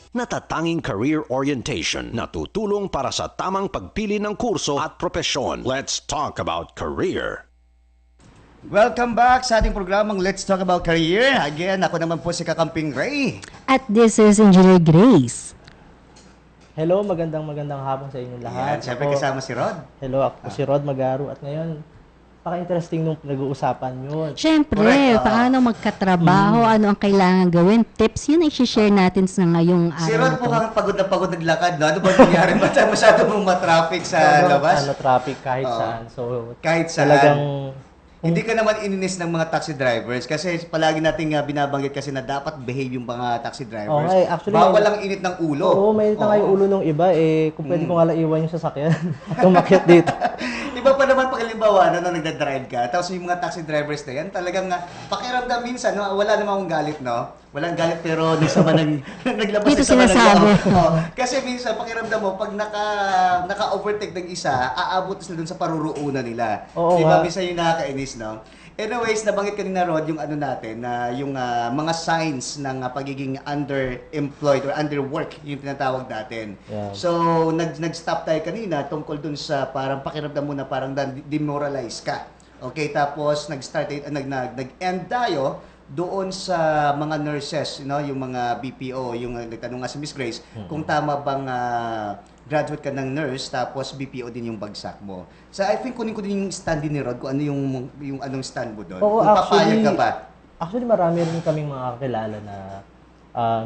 natatanging career orientation na tutulong para sa tamang pagpili ng kurso at propesyon. Let's talk about career. Welcome back sa ating programang Let's Talk About Career. Again, ako naman po si Kakamping Ray. At this is Engineer Grace. Hello, magandang hapon sa inyong lahat. Yan, siyempre kasama si Rod. Hello, ako po si Rod Magaro at ngayon, paka-interesting nung pinag-uusapan yun. Siyempre, Correct, paano magkatrabaho, ano ang kailangan gawin, tips, yun ay share natin sa ngayong Si araw Rod na po to. kang pagod na pagod naglakad. No? Ano ba nangyari? Masyado mong matraffic sa labas? Traffic kahit Oo. saan. So, Kahit saan. talagang, Hindi ka naman ininis ng mga taxi drivers kasi palagi nating binabanggit kasi na dapat behave yung mga taxi drivers. Okay, actually, Bawal ang init ng ulo. oo, may tanga yung ulo ng iba, kung pwede ko nga lang iwan yung sasakyan at umakyat dito. Iba pa naman pag halimbawa na nagda-drive ka, tapos yung mga taxi drivers na yan, talagang pakiramdam minsan, no, wala namang akong galit, no? Walang galit pero di sama naglabas Dito ng sama ng sinasabi. loob. Oo. Kasi minsan, pakiramdam mo, pag naka-overtake ng isa, aabot sila dun sa paruruunan nila. Oo Diba? nga. Minsan yung nakakainis, no? Anyways, nabanggit kanina Rod yung ano natin, na yung mga signs ng pagiging underemployed or underwork, yung tinatawag natin. Yeah. So, nag-stop tayo kanina tungkol dun sa parang pakiramdam mo na parang demoralize ka. Okay, tapos nag-end tayo doon sa mga nurses, yung mga BPO, yung nagtanong nga si Miss Grace, kung tama bang graduate ka ng nurse tapos BPO din yung bagsak mo. So I think kunin ko din yung stand din ni Rod kung ano yung anong stand mo doon. Oo, Kung papayag ka ba? Actually, marami rin kaming mga kakilala na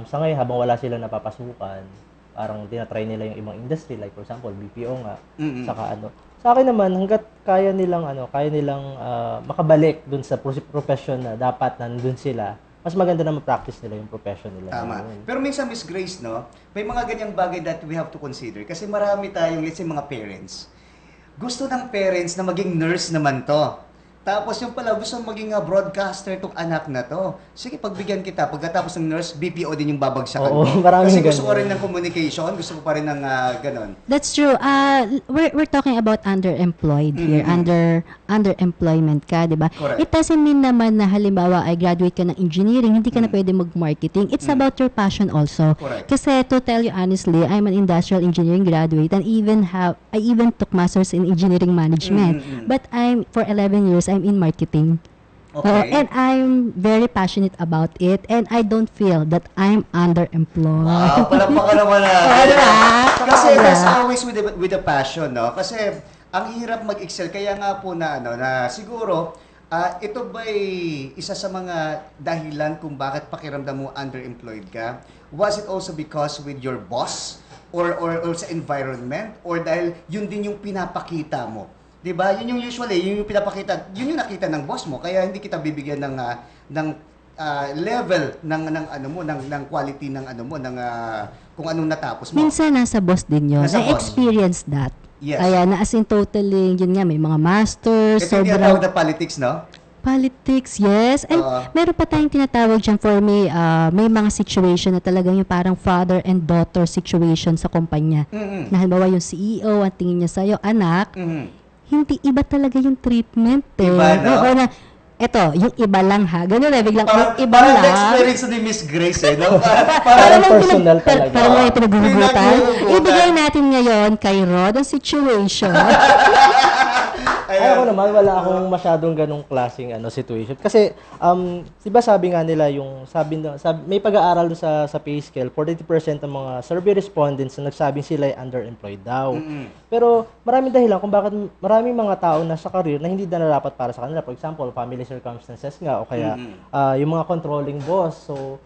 sa ngayon, habang wala silang napapasukan, parang tinatry nila yung ibang industry, like for example, BPO nga, saka ano. Sa akin naman, hanggat kaya nilang makabalik dun sa profession na dapat nandun sila, mas maganda na ma-practice nila yung profession nila. Tama. Yun. Pero minsan, Miss Grace, no, may mga ganyang bagay that we have to consider. Kasi marami tayong, let's say, mga parents. Gusto ng parents na maging nurse naman to. Tapos yung pala, gusto maging broadcaster tong anak na to. Sige, pagbigyan kita. Pagkatapos ng nurse, BPO din yung babagsakan Oo, mo. maraming Kasi gusto ko ganun. rin ng communication, gusto ko pa rin ng ganon. That's true. We're talking about underemployed here, underemployment ka, di ba? Correct. It doesn't mean naman na halimbawa ay graduate ka ng engineering, hindi ka na pwede mag-marketing. It's about your passion also. Correct. Kasi to tell you honestly, I'm an industrial engineering graduate and I even took masters in engineering management. But for 11 years, I'm in marketing. Okay. And I'm very passionate about it and I don't feel that I'm underemployed. Palakpakan naman natin. Kasi Wala. that's always with the passion, no? Kasi ang hirap mag-excel. Kaya nga po na siguro, ito ba'y isa sa mga dahilan kung bakit pakiramdam mo underemployed ka? Was it also because with your boss? Or sa environment? Or dahil yun din yung pinapakita mo? 'Di ba? Yun yung usually, yun yung pinapakita, yun yung nakita ng boss mo kaya hindi kita bibigyan ng level ng quality ng kung anong natapos mo. Minsan nasa boss din yun. Nasa I boss. experienced that. Yes. Kaya na as in totally, yun nga, may mga masters, Ito yung tinatawag sobrang na politics, no? politics, yes. And meron pa tayong tinatawag dyan for me, may mga situation na talagang yung parang father and daughter situation sa kumpanya. Na halimbawa yung CEO, ang tingin niya sa'yo, anak, hindi iba talaga yung treatment eh. Iba, no? Oo, na, eto, yung iba lang ha. Ganun eh, biglang Parang, yung iba parang lang. na-experience ni Miss Grace, eh, no? Parang personal talaga. Parang may pinaghuhugutan. Pinaghuhugutan. Ibigay natin ngayon kay Rod ang situation. Ay, ako naman, wala akong masyadong ganong klaseng situation. Kasi, di ba sabi nga nila, may pag-aaral doon sa pay scale, 40% ng mga survey respondents na nagsabing sila ay underemployed daw. Pero maraming dahilan kung bakit maraming mga tao na sa career na hindi na narapat para sa kanila. For example, family circumstances nga, o kaya yung mga controlling boss. So,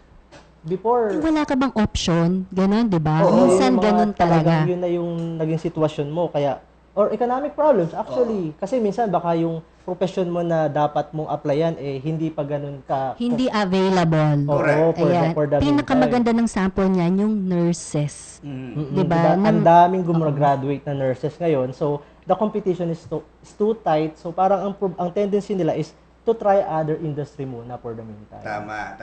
before... Wala ka bang option? Ganon, di ba? Oo, Minsan yung mga ganon talaga. Yun na yung naging sitwasyon mo. Kaya, or economic problems, actually. Kasi minsan baka yung profession mo na dapat mong applyan, hindi pa ganun ka. Hindi available. Oo, Ayan. for the Pinakamaganda ng sample niyan, yung nurses. Diba? Ang daming gumraduate na nurses ngayon. So, the competition is too tight. So, parang ang tendency nila is to try other industry muna for the meantime. Tama.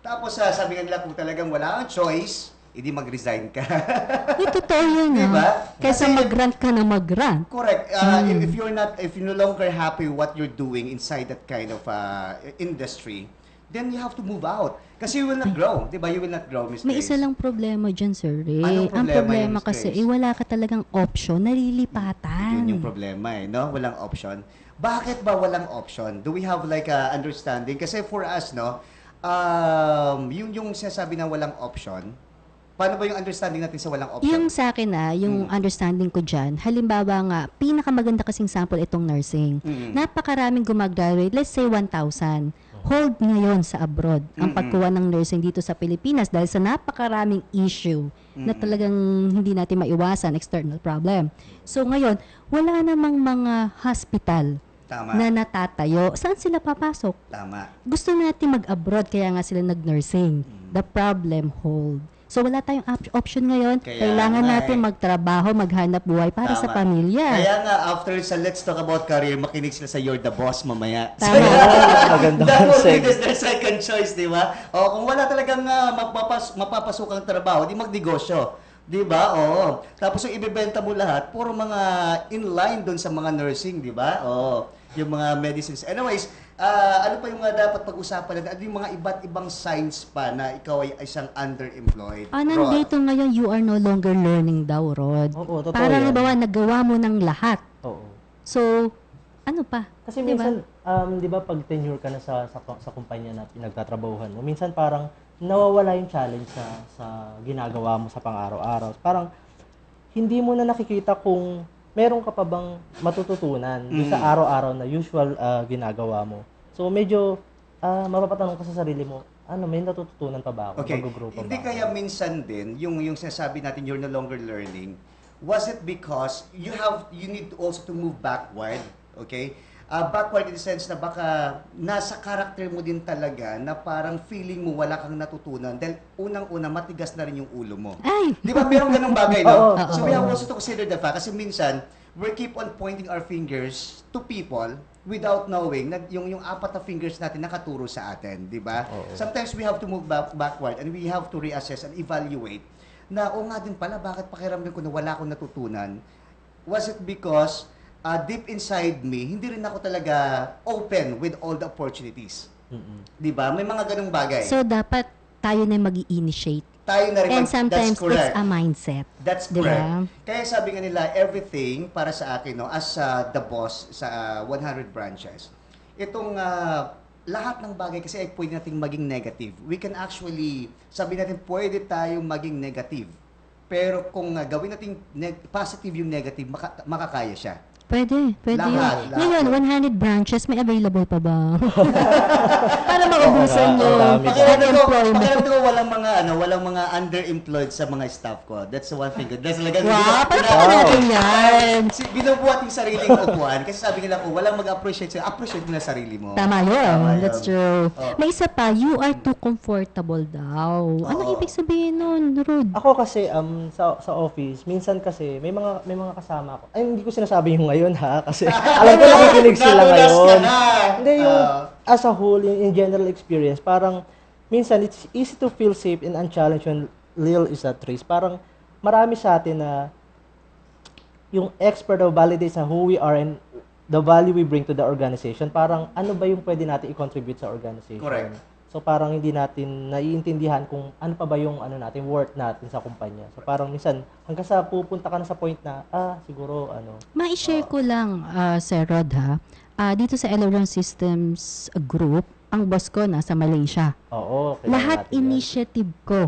Tapos sabi nga nila kung talagang wala kang choice, hindi mag-resign ka. Yung totoo yun, Diba? Kaysa Kasi- mag-grant ka na mag-grant. Correct. If you're no longer happy with what you're doing inside that kind of industry, then you have to move out. Kasi you will not grow. Di ba? You will not grow, Miss May Grace. isa lang problema dyan, Sir Ray. Anong Ang problema problema yun, Miss kasi, Grace? wala ka talagang option, nalilipatan. Yun yung problema no? Walang option. Bakit ba walang option? Do we have like a understanding? Kasi for us, no, yung sinasabi na walang option, paano ba yung understanding natin sa walang option? Yung sa akin yung understanding ko dyan, halimbawa nga, pinakamaganda kasing sample itong nursing. Napakaraming gumagraduate, let's say 1,000. Hold ngayon sa abroad ang pagkuha ng nursing dito sa Pilipinas dahil sa napakaraming issue na talagang hindi natin maiwasan, external problem. So ngayon, wala namang mga hospital Tama. na natatayo. Saan sila papasok? Tama. Gusto natin mag-abroad, kaya nga sila nag-nursing. The problem hold. So wala tayong option ngayon. Kaya Kailangan nga natin magtrabaho, maghanap buhay para sa Tama. pamilya. Kaya nga, after sa Let's Talk About Career, makinig sila sa You're the Boss mamaya. Tama. Maganda That will be segue. their second choice, di ba? O, kung wala talagang mapapasukang trabaho, di magnegosyo. Di ba? Oo. Tapos yung ibebenta mo lahat, puro mga in-line doon sa mga nursing, di ba? Oo. Yung mga medicines. Anyways, ano pa yung dapat pag-usapan natin? Ano yung mga iba't ibang signs pa na ikaw ay isang underemployed? Rod? Nandito ngayon, you are no longer learning daw, Rod. Oo, totoo Parang yan. halimbawa, nagawa mo ng lahat. Oo. So, ano pa? Kasi Diba? minsan, di ba pag tenure ka na sa kumpanya na pinagtatrabahuhan mo, minsan parang nawawala yung challenge sa ginagawa mo sa pang-araw-araw. Parang hindi mo na nakikita kung meron ka pa bang matututunan doon sa araw-araw na usual ginagawa mo. So medyo mapapatanong ka sa sarili mo, may natututunan pa ba ako? Okay. Mag-grow pa ba Hindi ako? kaya minsan din, yung sinasabi natin you're no longer learning, was it because you need also to move backward, okay? Backward in the sense na baka nasa character mo din talaga na parang feeling mo wala kang natutunan dahil unang-una matigas na rin yung ulo mo. Ay! Di ba merong ganung bagay, no? Oo, So we have also to consider the fact kasi minsan we keep on pointing our fingers to people without knowing na yung apat na fingers natin nakaturo sa atin, di ba? Sometimes we have to move backward and we have to reassess and evaluate na nga din pala, bakit pakiramdam ko na wala akong natutunan? Was it because deep inside me, hindi rin ako talaga open with all the opportunities? Di ba? May mga ganung bagay. So, dapat tayo na mag-i-initiate. Tayo na rin And that's sometimes, correct. it's a mindset. That's Diba? correct. Kaya sabi nga nila, everything para sa akin, no, as the boss sa 100 branches, itong lahat ng bagay kasi ay pwede nating maging negative. We can actually, sabi natin, pwede tayong maging negative. Pero kung gawin natin positive yung negative, makakaya siya. Pwede Lahat, yun. lahat Ngayon, yun. 100 branches, may available pa ba? Para maubusan Oo, yung ang dami. unemployment. Pakiramdam ko walang mga underemployed sa mga staff ko. That's the one thing. That's like, Wow, palitan natin yan. Binubuhat yung sariling upuan kasi sabi nila ko, walang mag-appreciate sa'yo. Appreciate mo na sarili mo. Tama yun. Tama yun. That's true. Oh. May isa pa, you are too comfortable daw. Anong ibig sabihin nun, Rod? Ako kasi sa office, minsan kasi may mga kasama ako. Ay, hindi ko sinasabi yung ngayon ha kasi alam ko nakikinig sila Natulas ka ngayon. na. Hindi yung as a whole in general experience, parang minsan it's easy to feel safe and unchallenged when little is at risk. Parang marami sa atin na yung expert o validate sa who we are and the value we bring to the organization. Parang ano ba yung pwede natin i-contribute sa organization? Correct. So parang hindi natin naiintindihan kung ano pa ba yung natin worth natin sa kumpanya. So parang minsan hanggang sa pupunta ka na sa point na siguro Ma-share ko lang, Sir Rod, ha? Dito sa Aileron Systems Group, ang boss ko nasa Malaysia. oo, kailangan Lahat natin yan. initiative ko.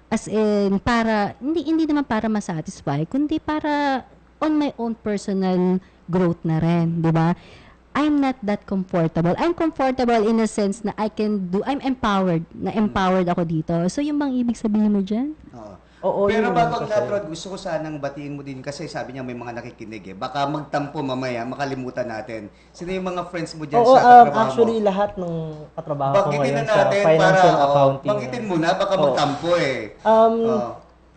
As in, para, hindi naman para masatisfy, kundi para on my own personal growth na rin, di ba? I'm not that comfortable. I'm comfortable in a sense na I'm empowered, na empowered ako dito. So, yung bang ibig sabihin mo dyan? Oo, Pero yun bago ang kasi. lahat, Rod, gusto ko sanang batiin mo din kasi sabi niya may mga nakikinig eh. Baka magtampo mamaya, makalimutan natin. Sino yung mga friends mo dyan Oo, sa katrabaho actually mo? lahat ng katrabaho ko Banggitin ngayon na sa natin financial para, accounting. banggitin mo na, baka Oo. magtampo eh.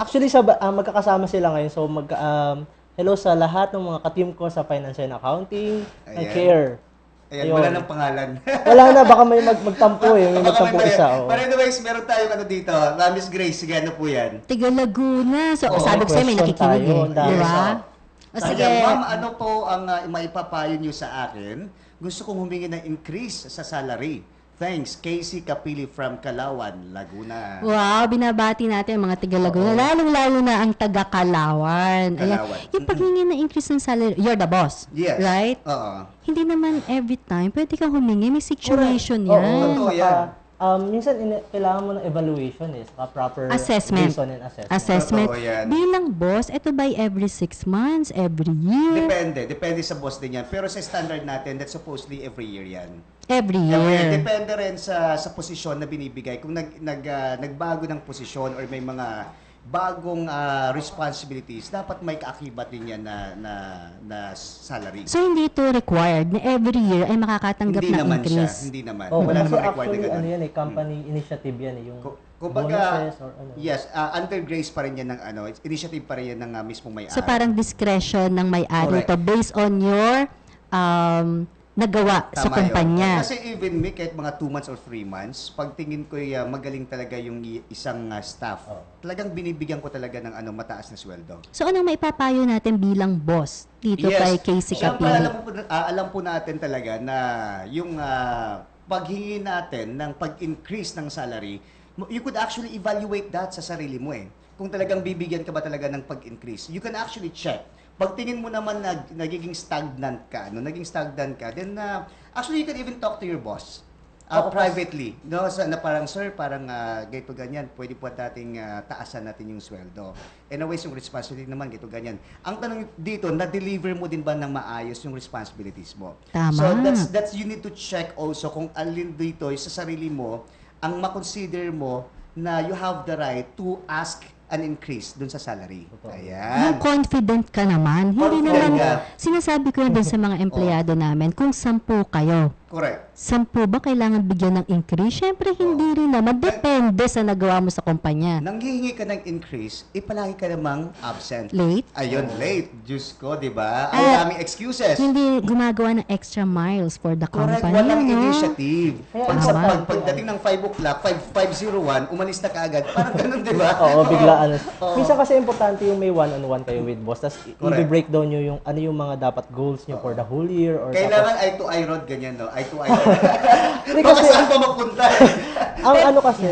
Actually magkakasama sila ngayon. So hello sa lahat ng mga ka-team ko sa finance and accounting, Ayan. care. Ayan, Ayun. wala nang pangalan. Wala na, baka may magtampo eh. May Baka magtampo may- isa. Oh. But anyways, meron tayong dito. Miss Grace, sige, ano po yan? Tiga Laguna. So, Oo, sabi ko sa'yo, may question nakikinig tayo. eh. Dahil Di ba? sa- O sige. Sige, ma'am, ano po ang maipapayo niyo sa akin? Gusto kong humingi ng increase sa salary Thanks, Casey Kapili from Calauan, Laguna. Wow, binabati natin ang mga taga Laguna, lalong-lalo na ang taga Calauan. Calauan. Yung paghingi na increase ng salary, you're the boss, Yes. right? Oo. Hindi naman every time pwede kang humingi, may situation Oo, yan. Totoo saka, yan. minsan kailangan mo ng evaluation saka proper Assessment. based on an assessment. Assessment. Totoo yan. Bilang boss, ito by every 6 months, every year, Depende sa boss din yan. Pero sa standard natin, that's supposedly every year yan. every Every year. year. Depende rin sa posisyon na binibigay. Kung nagbago ng posisyon or may mga bagong responsibilities, dapat may kaakibat din yan na salary. So, hindi ito required na every year ay makakatanggap Hindi ng naman increase. siya. Hindi naman. Oo, Wala kasi namang required na actually, ganun. ano yan company initiative yan yung Kumbaga, bonuses or ano. yes, under grace pa rin yan ng initiative pa rin yan ng mismong may-ari. So, parang discretion ng may-ari Correct. to based on your nagawa sa Tama yun. kumpanya. Kasi even me, kahit mga 2 months or 3 months, pag tingin ko magaling talaga yung isang staff, talagang binibigyan ko talaga ng mataas na sweldo. So, anong maipapayo natin bilang boss dito kay Casey Siyempre, Kapili? alam po natin talaga na yung paghingi natin ng pag-increase ng salary, you could actually evaluate that sa sarili mo eh. Kung talagang bibigyan ka ba talaga ng pag-increase, you can actually check. Pag tingin mo naman na naging stagnant ka, then actually you can even talk to your boss privately. No, na parang, sir, parang ganito ganyan, pwede po nating taasan natin yung sweldo. And always yung responsibility naman, ganito ganyan. Ang tanong dito, na-deliver mo din ba ng maayos yung responsibilities mo? Tama. So that's you need to check also kung alin dito sa sarili mo ang makonsider mo na you have the right to ask an increase dun sa salary. Ayan. Yung confident ka naman. Hindi Confident naman, ka. sinasabi ko yun dun sa mga empleyado namin, kung 10 kayo, Correct. 10 ba kailangan bigyan ng increase? Siyempre, hindi rin naman. Depende sa nagawa mo sa kumpanya. Nanghihingi ka ng increase, palagi ka namang absent. Late? Ayun, late. Diyos ko, di ba? Ang Ah, daming excuses. Hindi gumagawa ng extra miles for the Correct, company. walang no? initiative. Pagdating ng 5 o'clock, 5:01, umalis na kaagad. Parang ganun, di ba? Oo, biglaan. Minsan kasi importante yung may one-on-one kayo with boss. Tapos Correct. i-breakdown nyo yung ano yung mga dapat goals nyo for the whole year. Or Kailangan eye to eye road, ganyan, no? Eye to eye road. Hindi Baka kasi- saan pa mapunta? ang ano kasi,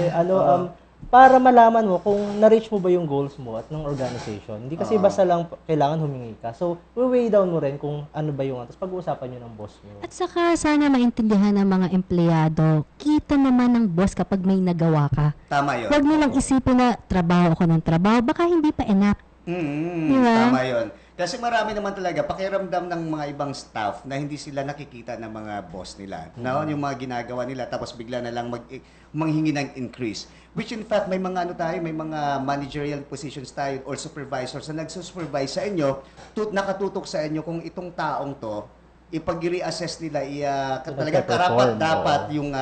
para malaman mo kung na-reach mo ba yung goals mo at ng organization. Hindi kasi basta lang kailangan humingi ka. So, weigh down mo rin kung ano ba yung, tapos pag-uusapan nyo ng boss nyo. At saka sana maintindihan ng mga empleyado, kita naman ng boss kapag may nagawa ka. Tama yun. Huwag nilang isipin na trabaho ako ng trabaho, baka hindi pa enough. Diba? Tama yun. Kasi marami naman talaga pakiramdam ng mga ibang staff na hindi sila nakikita ng mga boss nila. No? Yung mga ginagawa nila tapos bigla na lang manghingi ng increase. Which in fact may mga may mga managerial positions tayo or supervisors na nagsusupervise sa inyo, nakatutok sa inyo kung itong taong to ipag-reassess nila talagang dapat yung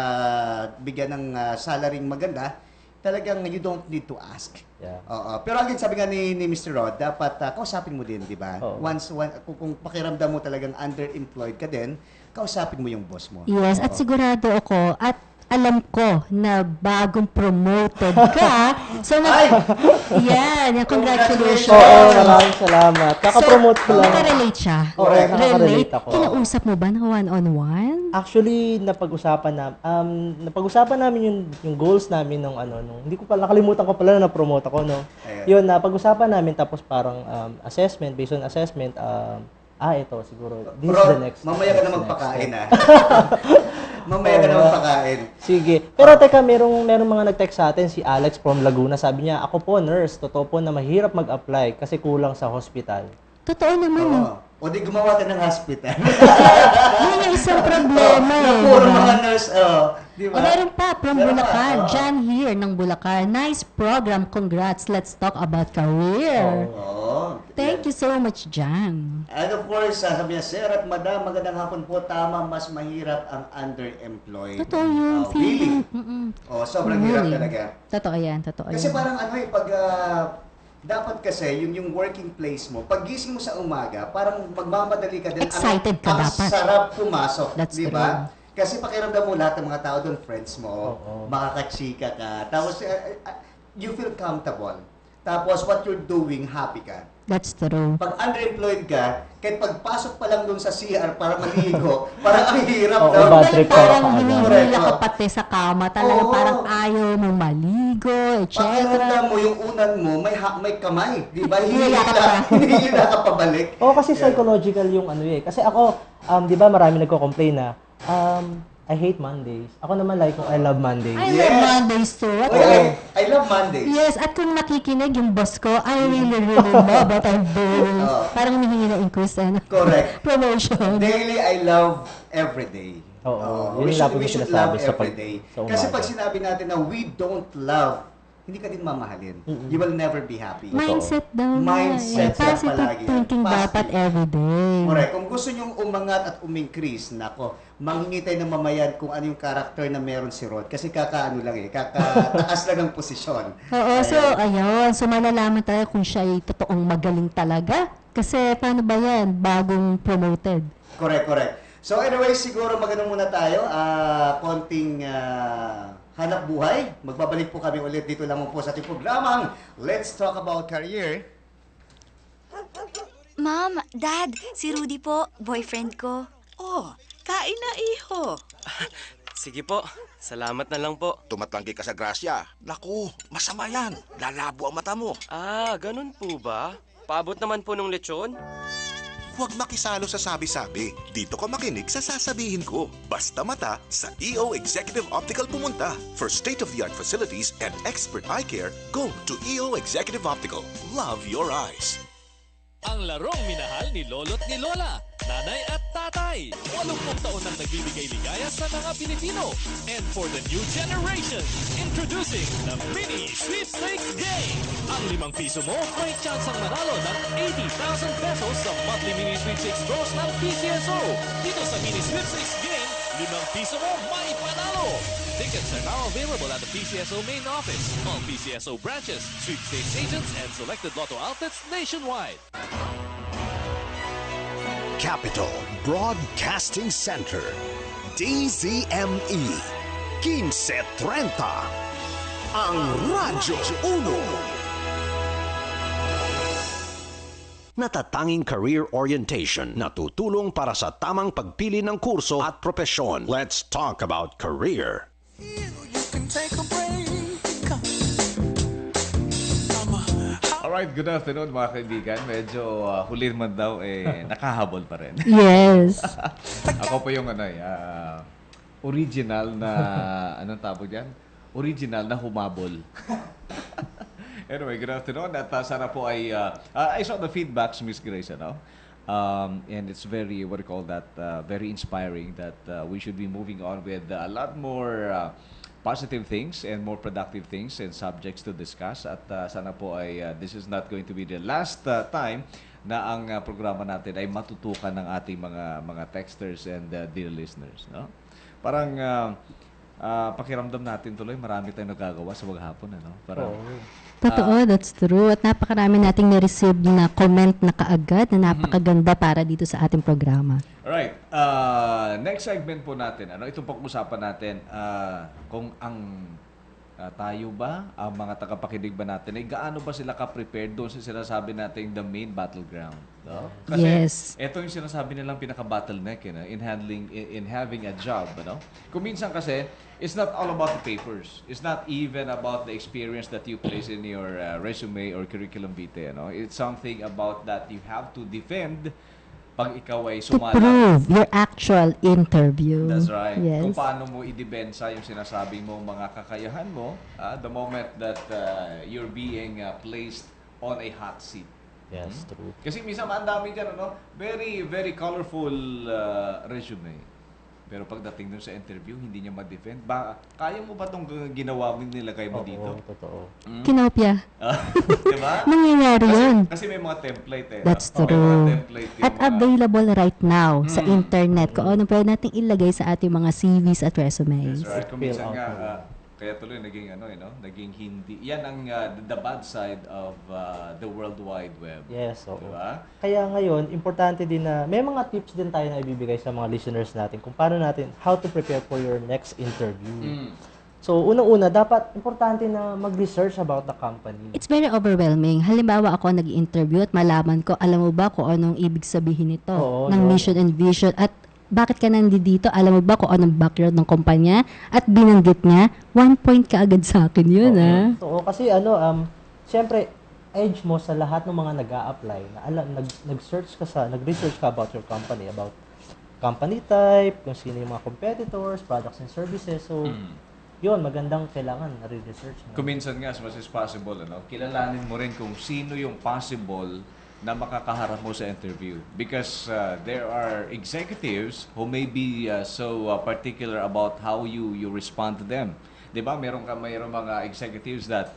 bigyan ng salaring maganda. Talagang you don't need to ask. Yeah. Oo. Pero again, sabi nga ni Mr. Rod, dapat kausapin mo din, di ba? Oo. Kung pakiramdam mo talagang underemployed ka din, kausapin mo yung boss mo. Yes, at sigurado ako, at alam ko na bagong promoted ka. So, yan, congratulations. Oo, maraming salamat. Kaka-promote ko lang. Nakarelate siya. Oo, nakaka-relate ako. Kinausap mo ba ng one-on-one? Actually, napag-usapan namin yung goals namin nung hindi ko pala nakalimutan ko pala na na-promote ako no. Ayan. Yun pag-usapan namin tapos parang assessment based on assessment ito siguro this is the next. Mamaya ka na magpakain Mamaya ka na magpakain. Sige. Pero teka, merong mga nag-text sa atin si Alex from Laguna. Sabi niya, ako po nurse, totoo po na mahirap mag-apply kasi kulang sa hospital. Totoo naman. Oo. O di gumawa ka ng hospital. Yun yung isang problema Na eh. puro diba? mga nurse, di O ba? meron pa, from Meron pa, Bulacan. oo. Jan here ng Bulacan. Nice program. Congrats. Let's talk about career. Oo. Thank you so much, Jan. And of course, sabi niya, Sir at Madam, magandang hapon po. Tama, mas mahirap ang underemployed. Totoo yun. Really? Mm-mm. Sobrang hirap Really. talaga. Totoo yan. Totoo Kasi yan. parang pag dapat kasi yung working place mo, pag gising mo sa umaga, parang magmamadali ka din. Excited ka ang dapat. sarap pumasok, That's di ba? Kasi pakiramdam mo lahat ng mga tao doon, friends mo, makakachika ka. Tapos you feel comfortable. tapos what you're doing, happy ka. That's true. Pag underemployed ka, kahit pagpasok pa lang doon sa CR para maligo, parang ang hirap Oo, daw. bad trip ka Parang pa agad. hinihila ka pati sa kama. Talaga Oo. parang ayaw mong maligo, etc. Pakiramdam mo yung unan mo, may kamay, di ba? Hinihila ka pa. Hinihila ka pabalik. Oo, kasi psychological yung ano eh. Kasi ako, di ba marami nagko-complain na, I hate Mondays. Ako naman like, I love Mondays. I Yes. love Mondays too. At I love Mondays. yes, at kung nakikinig yung boss ko, I really love what I'm doing. Oo. Parang humihingi na increase and Correct. promotion. Daily, I love every day. Oo, yun we yung should, lagi we ko should sinasabi love sa every day. sa Kasi umaga. pag sinabi natin na we don't love, hindi ka din mamahalin. You will never be happy. Mindset daw na. Mindset Yeah, siya positive palagi yan. thinking dapat Positive. everyday. Correct. Kung gusto nyong umangat at umingkrease, nako, manghingi tayo ng mamayan kung ano yung character na meron si Rod. Kasi kakaano lang eh, kakataas lang ang posisyon. Oo, so ayun. So malalaman tayo kung siya ay totoong magaling talaga. Kasi paano ba yan? Bagong promoted. Correct, correct. So anyway, siguro magano muna tayo. Konting hanap buhay. Magbabalik po kami ulit dito lamang po sa ating programang Let's Talk About Career. Ma'am, Dad, si Rudy po, boyfriend ko. Oh, kain na iho. Sige po, salamat na lang po. Tumatanggi ka sa grasya. Naku, masama yan. Lalabo ang mata mo. Ah, ganun po ba? Paabot naman po nung lechon? Huwag makisalo sa sabi-sabi. Dito ka makinig sa sasabihin ko. Basta mata, sa EO Executive Optical pumunta. For state-of-the-art facilities and expert eye care, go to EO Executive Optical. Love your eyes. Ang larong minahal ni lolo't ni lola, nanay at tatay. 80 taon nang nagbibigay ligaya sa mga Pilipino. And for the new generation, introducing the Mini Sweepstakes Game. Ang 5 piso mo may tsansang manalo ng 80,000 pesos sa monthly Mini Sweepstakes draws ng PCSO. Dito sa Mini Sweepstakes Game, 5 piso mo may panalo. Tickets are now available at the PCSO main office, all PCSO branches, sweepstakes agents, and selected lotto outlets nationwide. Capital Broadcasting Center, DZME, 1530, ang Radyo 1. Natatanging career orientation na tutulong para sa tamang pagpili ng kurso at propesyon. Let's talk about career. Alright, good afternoon mga kaibigan. Medyo huli man daw nakahabol pa rin. Yes. Ako po yung original na anong tawag diyan? Original na humabol. Anyway, good afternoon. At sana po ay I saw the feedbacks, Miss Grace, ano? And it's very, what do you call that, very inspiring that we should be moving on with a lot more positive things and more productive things and subjects to discuss. At sana po ay this is not going to be the last time na ang programa natin ay matutukan ng ating mga texters and dear listeners. No? Parang pakiramdam natin tuloy, marami tayong nagagawa sa maghapon. Ano? Parang, Totoo, that's true. At napakarami nating na-receive na comment na kaagad na napakaganda para dito sa ating programa. alright, next segment po natin. Ano, itong pag-usapan natin kung ang tayo ba, ang mga tagapakinig ba natin, gaano ba sila ka-prepared doon sa sinasabi natin the main battleground? No? Kasi Yes. ito yung sinasabi nilang pinaka-bottleneck in handling, in having a job. Ano? Kung minsan kasi, it's not all about the papers. It's not even about the experience that you place in your resume or curriculum vitae. No? It's something about that you have to defend pag ikaw ay To sumala. prove your actual interview. That's right. Yes. Kung paano mo idebensa yung sinasabi mo mga kakayahan mo the moment that you're being placed on a hot seat. Yes, true. Kasi minsan ang dami dyan, ano? Very, very colorful resume. Pero pagdating dun sa interview, hindi niya ma-defend. Kaya mo ba itong ginawa mo nilagay mo dito? Oo, totoo. Kinopya. Diba? Nangyayari yun. Kasi may mga template That's May mga true. template yung At available right now sa internet kung ano pwede nating ilagay sa ating mga CVs at resumes. That's right. Kung minsan Fill out nga, mo. kaya tuloy naging naging hindi. Yan ang the bad side of the World Wide Web. Yes, oo. Diba? Kaya ngayon, importante din na may mga tips din tayo na ibibigay sa mga listeners natin kung paano natin, how to prepare for your next interview. So, unang-una, dapat importante na mag-research about the company. It's very overwhelming. Halimbawa, ako nag-interview at malaman ko, alam mo ba kung anong ibig sabihin nito ng mission and vision at bakit ka nandito? Alam mo ba kung anong background ng kumpanya? At binanggit niya, 1 point ka agad sa akin yun, ha? Oo, kasi siyempre, edge mo sa lahat ng mga nag-a-apply na nag-research ka about your company, about company type, kung sino yung mga competitors, products and services. So, yun, magandang kailangan na-research. Kuminsan nga, as much as possible, kilalanin mo rin kung sino yung possible na makakaharap mo sa interview. Because there are executives who may be so particular about how you respond to them. Diba? Mayroong mga executives that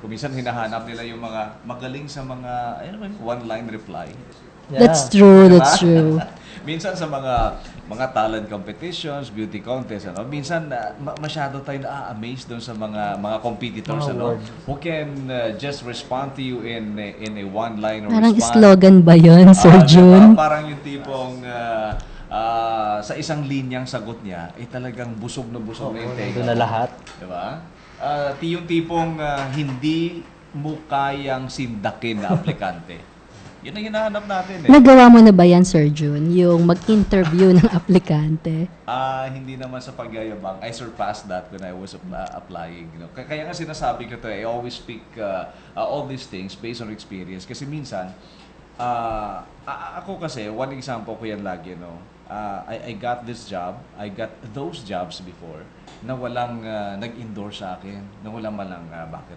kuminsan hinahanap nila yung mga magaling sa mga one-line reply. Yeah. That's true, Diba? that's true. Minsan sa mga talent competitions, beauty contests, minsan masyado tayo na-amaze doon sa mga competitors, who can just respond to you in a one-line Parang response. slogan ba yun, Sir Jun? Diba? Parang yung tipong sa isang linyang sagot niya, talagang busog na yung tenga. Doon na lahat. Diba? Yung tipong hindi mo kayang sindakin na aplikante. Yun ang hinahanap natin Nagawa mo na ba yan, Sir Jun? Yung mag-interview ng aplikante? Hindi naman sa pagyayabang. I surpassed that when I was applying. Kaya nga sinasabi ko to, I always speak all these things based on experience. Kasi minsan, ako kasi, one example ko yan lagi, I got this job, I got those jobs before, na walang nag-endorse sa akin, na walang malang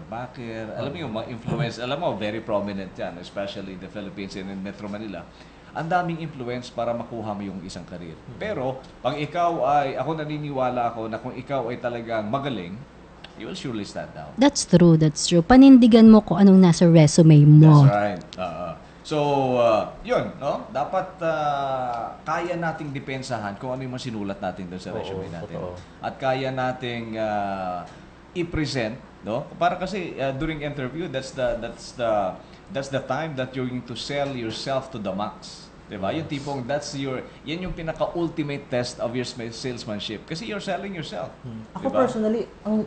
backer. Alam mo yung mga influence, alam mo, very prominent yan, especially in the Philippines and in Metro Manila. Ang daming influence para makuha mo yung isang career. Pero, pag ako naniniwala ako na kung ikaw ay talagang magaling, you will surely stand out. That's true, that's true. Panindigan mo kung anong nasa resume mo. That's right. So, yun, dapat kaya nating depensahan kung ano yung sinulat natin doon sa resume natin. At kaya nating i-present, para kasi during interview, that's the time that you're going to sell yourself to the max. Diba? Yung tipong yan yung pinaka-ultimate test of your salesmanship. Kasi you're selling yourself. Ako diba? Personally, ang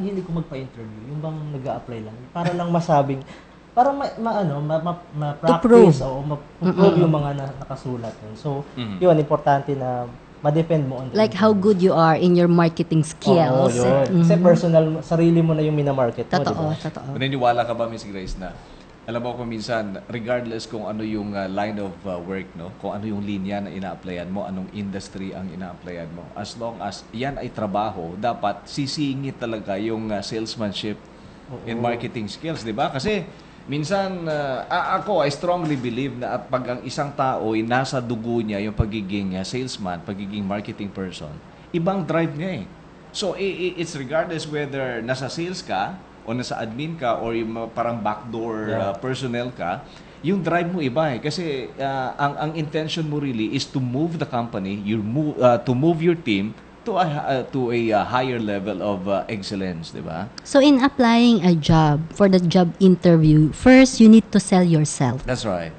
hilig ko magpa-interview, yung bang nag-a-apply lang, para lang masabing, parang ma-practice o ma-prove yung mga nakasulat. So, yun, importante na ma-depend mo on Like how good you are in your marketing skills. Yun. Kasi personal, sarili mo na yung minamarket mo, Totoo, diba? totoo. Naniniwala ka ba, Miss Grace, na alam mo kung minsan, regardless kung ano yung line of work, kung ano yung linya na ina-applyan mo, anong industry ang ina-applyan mo, as long as yan ay trabaho, dapat sisingit talaga yung salesmanship and marketing skills, di ba? Kasi minsan, I strongly believe na pag ang isang tao ay nasa dugo niya yung pagiging salesman, pagiging marketing person, ibang drive niya eh. So, it's regardless whether nasa sales ka, o nasa admin ka, or yung parang backdoor personnel ka, yung drive mo iba eh. Kasi ang intention mo really is to move the company, to move your team to a higher level of excellence, di ba? So in applying a job, for the job interview, first you need to sell yourself. That's right.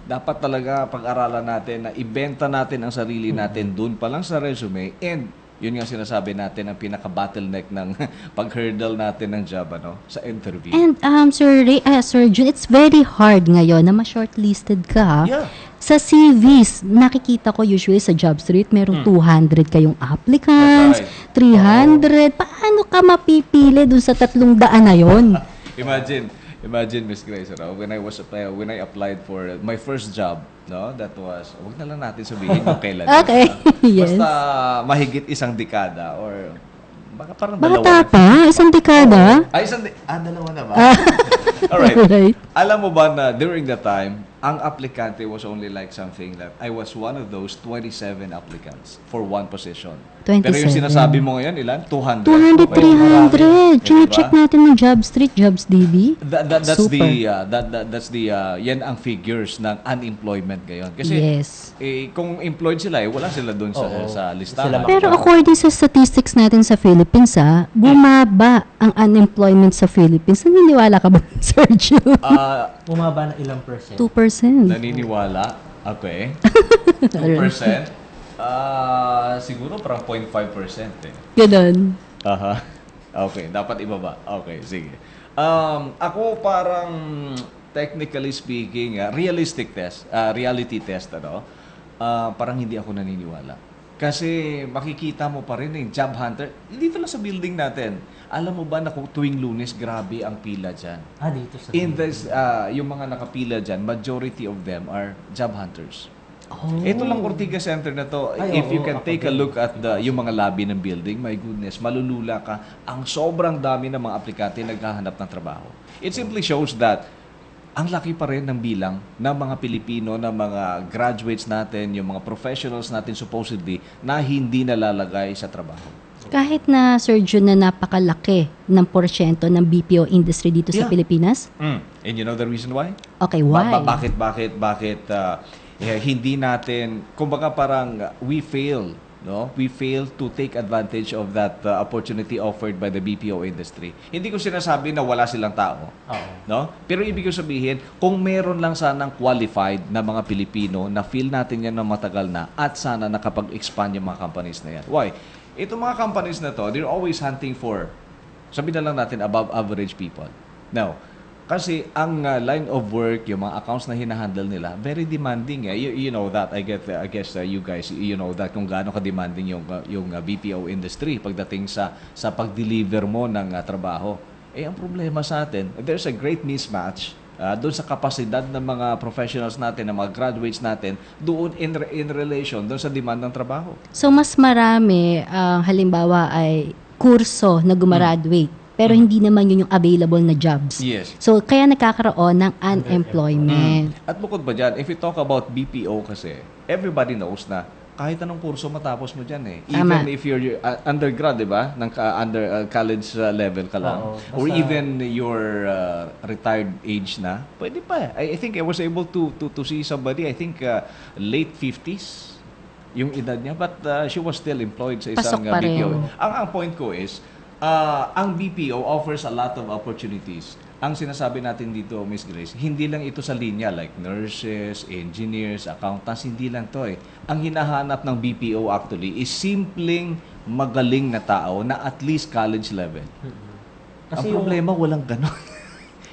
Dapat talaga pag-aralan natin na ibenta natin ang sarili natin dun pa lang sa resume, and yun nga sinasabi natin ang pinaka-bottleneck ng pag-hurdle natin ng job sa interview. And Sir Jun, it's very hard ngayon na ma-shortlisted ka. Yeah. Sa CVs, nakikita ko usually sa job street, merong 200 kayong applicants, 300. Paano ka mapipili dun sa 300 na yon? Imagine, Miss Grace, when I applied for my first job, that was, wag na lang natin sabihin kung kailan. Okay, yes. Basta mahigit isang dekada or baka parang Bata dalawa. pa? Isang dekada? Dalawa na ba? Alright. Right. Alam mo ba na during that time, ang aplikante was only like something that I was one of those 27 applicants for one position. 27. Pero yung sinasabi mo ngayon, ilan? 200. 200, 300. Chine-check natin ng job street, jobs DB. That's the yan ang figures ng unemployment ngayon. Kasi yes. Kung employed sila, wala sila doon sa listahan. Pero according sa statistics natin sa Philippines, bumaba ang unemployment sa Philippines. Naniniwala ka ba, Sir Jun? Bumaba na ilang percent? 2%. Naniniwala? Okay. 2%? Siguro parang 0.5% eh. Ganun. Aha. Okay, dapat ibaba. Okay, sige. Ako parang technically speaking, reality test, parang hindi ako naniniwala. Kasi makikita mo pa rin job hunter. Dito lang sa building natin. Alam mo ba na kung tuwing Lunes, grabe ang pila dyan. Dito sa yung mga nakapila dyan, majority of them are job hunters. Oh. Ito lang Ortigas Center na to. If you can take a look at yung mga lobby ng building, my goodness, malulula ka. Ang sobrang dami ng mga aplikante naghahanap ng trabaho. It simply shows that ang laki pa rin ng bilang ng mga Pilipino, ng mga graduates natin, yung mga professionals natin supposedly, na hindi nalalagay sa trabaho. Kahit na, Sir Jun, na napakalaki ng porsyento ng BPO industry dito sa Pilipinas? And you know the reason why? Okay, why? Bakit hindi natin, kumbaga parang we fail to take advantage of that opportunity offered by the BPO industry. Hindi ko sinasabi na wala silang tao. No? Pero ibig ko sabihin, kung meron lang sanang qualified na mga Pilipino na feel natin yan na matagal na at sana nakapag-expand yung mga companies na yan. Why? Itong mga companies na to, they're always hunting for, sabihin na lang natin, above average people. Now, kasi ang line of work, yung mga accounts na hinahandle nila, very demanding. You know that. I guess you guys, you know that kung gaano ka-demanding yung BPO industry pagdating sa pag-deliver mo ng trabaho. Ang problema sa atin, there's a great mismatch doon sa kapasidad ng mga professionals natin, ng mga graduates natin, doon in relation doon sa demand ng trabaho. So, mas marami, halimbawa ay kurso na gumraduate. Pero hindi naman yun yung available na jobs. Yes. So, kaya nagkakaroon ng unemployment. At bukod ba dyan, if we talk about BPO kasi, everybody knows na kahit anong kurso matapos mo dyan Tama. Even if you're undergrad, di ba? Under college level ka lang. Or even your retired age na, pwede pa. I think I was able to see somebody, I think late 50s yung edad niya, but she was still employed sa isang Pasok pa rin. BPO. Ang point ko is, ang BPO offers a lot of opportunities. Ang sinasabi natin dito, Miss Grace, hindi lang ito sa linya like nurses, engineers, accountants, hindi lang to Ang hinahanap ng BPO actually is simpleng magaling na tao na at least college level. Kasi ang problema, walang ganon.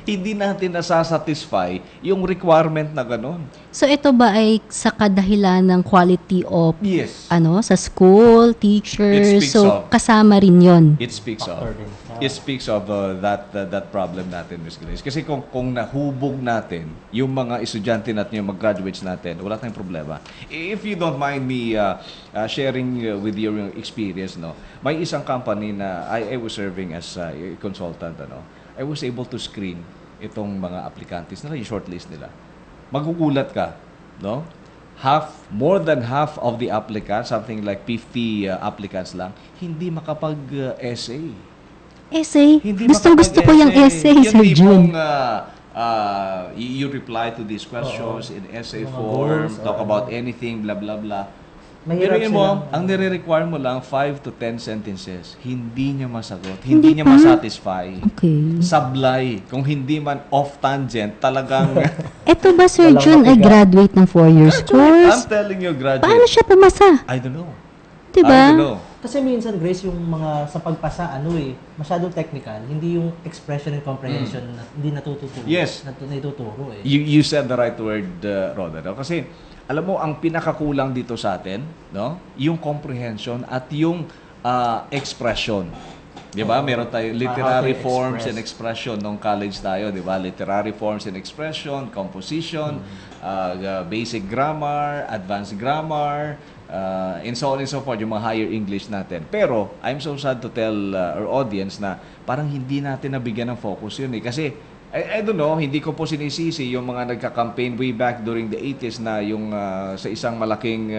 Hindi natin nasasatisfy yung requirement na ganon. So, ito ba ay sa kadahilan ng quality of Yes. sa school, teachers? So, kasama rin yon. It speaks of that problem natin, Ms. Grace. Kasi kung nahubog natin yung mga estudyante natin, yung mga graduates natin, wala tayong problema. If you don't mind me sharing with your experience, may isang company na I was serving as a consultant, I was able to screen itong mga applicantes nila, yung shortlist nila. Magugulat ka, more than half of the applicants, something like 50 applicants lang, hindi makapag-essay. Essay? Hindi Gusto ko yung essay, Sir Jun. You reply to these questions in essay form, talk about anything, blah, blah, blah. Pero yun mo, ang nire-require mo lang 5 to 10 sentences. Hindi niya masagot. Hindi niya masatisfy. Okay. Sablay. Kung hindi man off-tangent, talagang... Ito ba, Sir Jun, ay graduate ng 4 years course? I'm telling you, graduate. Paano siya pumasa? I don't know. Diba? I don't know. Kasi minsan, Grace, yung mga sa pagpasa, masyadong technical, hindi yung expression and comprehension na hindi natututuro. Yes. Natuturo You said the right word, Roda. Kasi, alam mo, ang pinakakulang dito sa atin, yung comprehension at yung expression. Di ba? Meron tayo literary forms and expression nung college tayo, di ba? Literary forms and expression, composition, basic grammar, advanced grammar, and so on and so forth, yung mga higher English natin. Pero, I'm so sad to tell our audience na parang hindi natin nabigyan ng focus yun Kasi, I don't know, hindi ko po sinisisi yung mga nagka-campaign way back during the 80s na yung sa isang malaking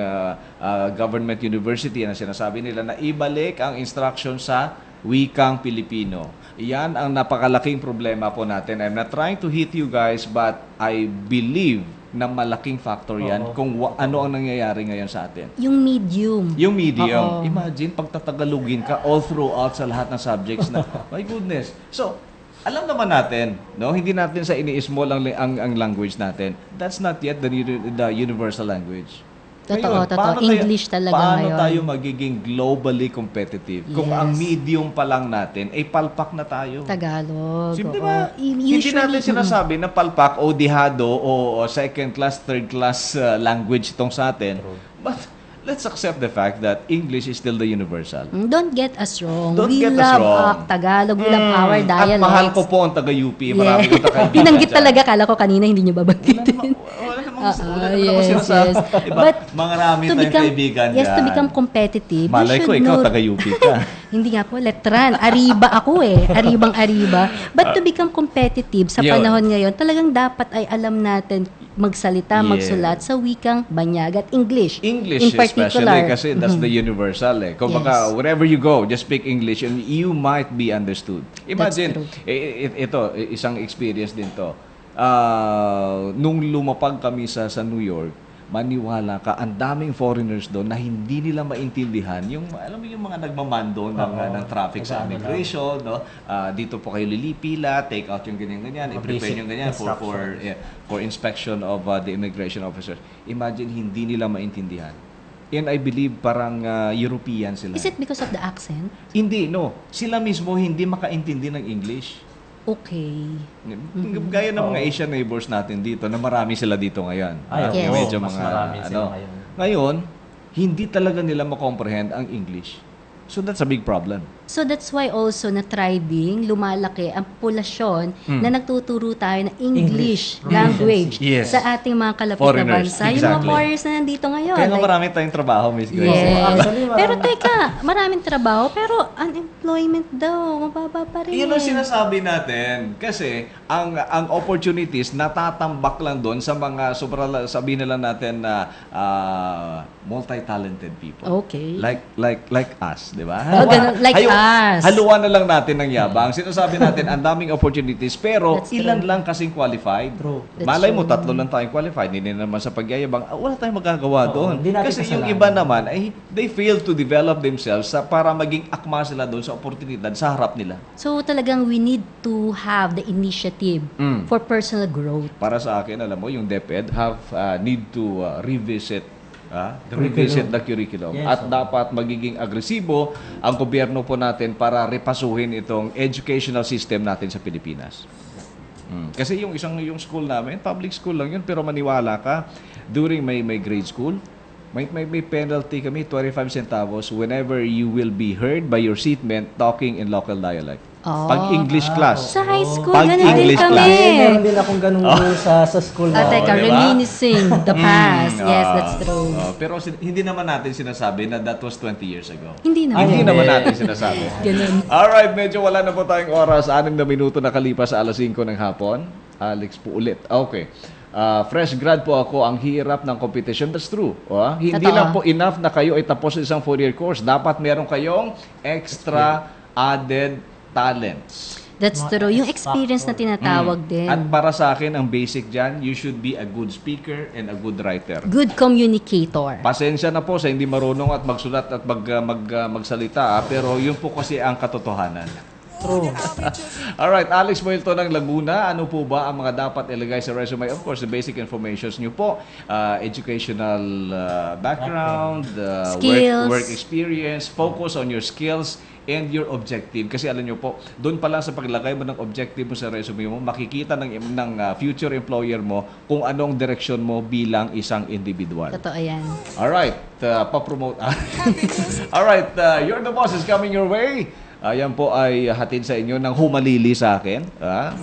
government university na sinasabi nila na ibalik ang instruction sa wikang Pilipino. Yan ang napakalaking problema po natin. I'm not trying to hit you guys, but I believe na malaking factor yan kung ano ang nangyayari ngayon sa atin. Yung medium. Yung medium. Imagine, pagtatagalugin ka all throughout sa lahat ng subjects na, my goodness. So, alam naman natin, hindi natin sa ini-small ang language natin. That's not yet the universal language. Totoo. English talaga paano ngayon. tayo magiging globally competitive? Kung Yes. ang medium pa lang natin, ay palpak na tayo. Tagalog. Di oo. ba? Hindi natin sinasabi na palpak o dihado o second class, third class language itong sa atin. But let's accept the fact that English is still the universal. Don't get us wrong. Don't we get us love wrong. Tagalog. We love our dialects. At mahal ko po ang taga-UP. Marami ko kaibigan Binanggit dyan. talaga. Kala ko kanina hindi nyo babanggitin. Wala namang yes. sinasabi. Diba? But Marami to tayong become- kaibigan yes, to dyan. become competitive, you Malay ko, should ikaw know- taga-UP ka. Hindi nga po, letran. Ariba ako eh. Aribang-ariba. But to become competitive sa Yun. panahon ngayon, talagang dapat ay alam natin magsalita, Yes. magsulat sa wikang Banyaga at English. English in particular. especially kasi that's the universal Kung baka Yes. wherever you go, just speak English and you might be understood. Imagine, true. ito, isang experience din to. Nung lumapag kami sa New York, maniwala ka, ang daming foreigners doon na hindi nila maintindihan yung, alam mo yung mga nagmamando ng traffic sa immigration, no? Dito po kayo lilipila, take out yung ganyan-ganyan, i-prepare yung ganyan for inspection of the immigration officers. Imagine, hindi nila maintindihan. And I believe parang European sila. Is it because of the accent? Hindi, no. Sila mismo hindi makaintindi ng English. Okay. Gaya ng mga Asian neighbors natin dito na marami sila dito ngayon. Yes. Medyo Mas marami sila ngayon. Ngayon, hindi talaga nila ma-comprehend ang English. So that's a big problem. So that's why also na thriving, lumalaki ang populasyon na nagtuturo tayo ng English language Yes. sa ating mga kalapit Foreigners, na bansa. Yung mga exactly. foreigners na nandito ngayon. Kaya nga marami tayong trabaho, Miss Grace. Yes. Pero teka, maraming trabaho, pero unemployment daw, mababa pa rin. Yun ang sinasabi natin. Kasi ang opportunities natatambak lang doon sa mga sabihin na lang natin na multi-talented people. Okay. Like us, di ba? Oh, ganun, like us. Haluan na lang natin ng yabang. Sinasabi natin, ang daming opportunities, pero That's ilan true. lang kasing qualified. That's Malay mo, true. 3 lang tayong qualified. Hindi naman sa pagyayabang, wala tayong magagawa doon. hindi natin Kasi yung kasalanan. iba naman, ay they fail to develop themselves para maging akma sila doon sa oportunidad sa harap nila. So talagang we need to have the initiative for personal growth. Para sa akin, alam mo, yung DepEd need to revisit the curriculum. Yes, At dapat magiging agresibo ang gobyerno po natin para repasuhin itong educational system natin sa Pilipinas. Kasi yung school namin, public school lang yun, pero maniwala ka, during may grade school, may penalty kami, 25 centavos whenever you will be heard by your seatmate talking in local dialect. Oh. Pag English class. Sa high school, Pag ganun din English kami. class. Meron din akong ganun sa school. Teka, diba? reminiscing the past. Yes, that's true. Pero hindi naman natin sinasabi na that was 20 years ago. Hindi naman. Hindi naman natin sinasabi. Ganun. Alright, medyo wala na po tayong oras. 6 na minuto nakalipas sa alas 5 ng hapon. Alex po ulit. Okay. Fresh grad po ako, ang hirap ng competition. That's true. Hindi Totoo. lang po enough na kayo ay tapos sa isang 4-year course. Dapat meron kayong extra added talents. That's true. Yung experience na tinatawag din. At para sa akin, ang basic dyan, you should be a good speaker and a good writer. Good communicator. Pasensya na po sa hindi marunong at magsulat at magsalita, pero yun po kasi ang katotohanan. True. Alright, Alex Muelto ng Laguna, ano po ba ang mga dapat ilagay sa resume? Of course, the basic informations nyo po, educational background, Skills. work experience, focus on your skills and your objective. Kasi alam nyo po, doon pa lang sa paglagay mo ng objective mo sa resume mo, makikita ng future employer mo kung anong direksyon mo bilang isang individual. Totoo yan. Alright, pa-promote. Alright, You're the Boss is coming your way. Yan po ay hatid sa inyo ng humalili sa akin.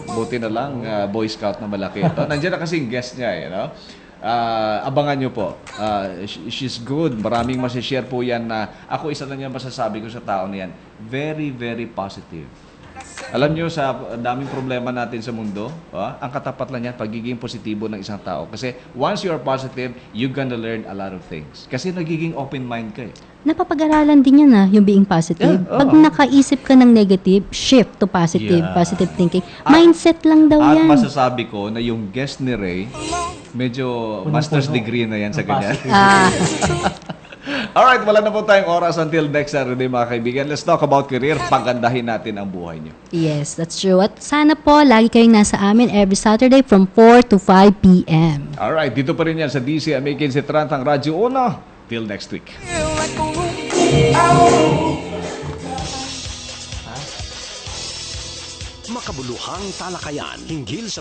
Buti na lang, Boy Scout na malaki ito. Nandiyan na kasing guest niya, abangan nyo po. She's good. Maraming masishare po yan na ako isa na niya masasabi ko sa tao na yan. Very, very positive. Alam nyo, sa daming problema natin sa mundo, ang katapat lang yan, pagiging positibo ng isang tao. Kasi once you are positive, you're gonna learn a lot of things. Kasi nagiging open mind ka eh. Napapag-aralan din yan yung being positive. Yeah, Pag nakaisip ka ng negative, shift to positive, Yeah. positive thinking. Mindset lang daw At yan. masasabi ko na yung guest ni Ray, medyo master's degree na yan sa ganyan. Alright, wala na po tayong oras until next Saturday, mga kaibigan. Let's talk about career. Pagandahin natin ang buhay niyo. Yes, that's true. At sana po, lagi kayong nasa amin every Saturday from 4 to 5 p.m. Alright, dito pa rin yan sa DC Amikin si Trantang Radyo Una. Till next week. Makabuluhang talakayan hinggil sa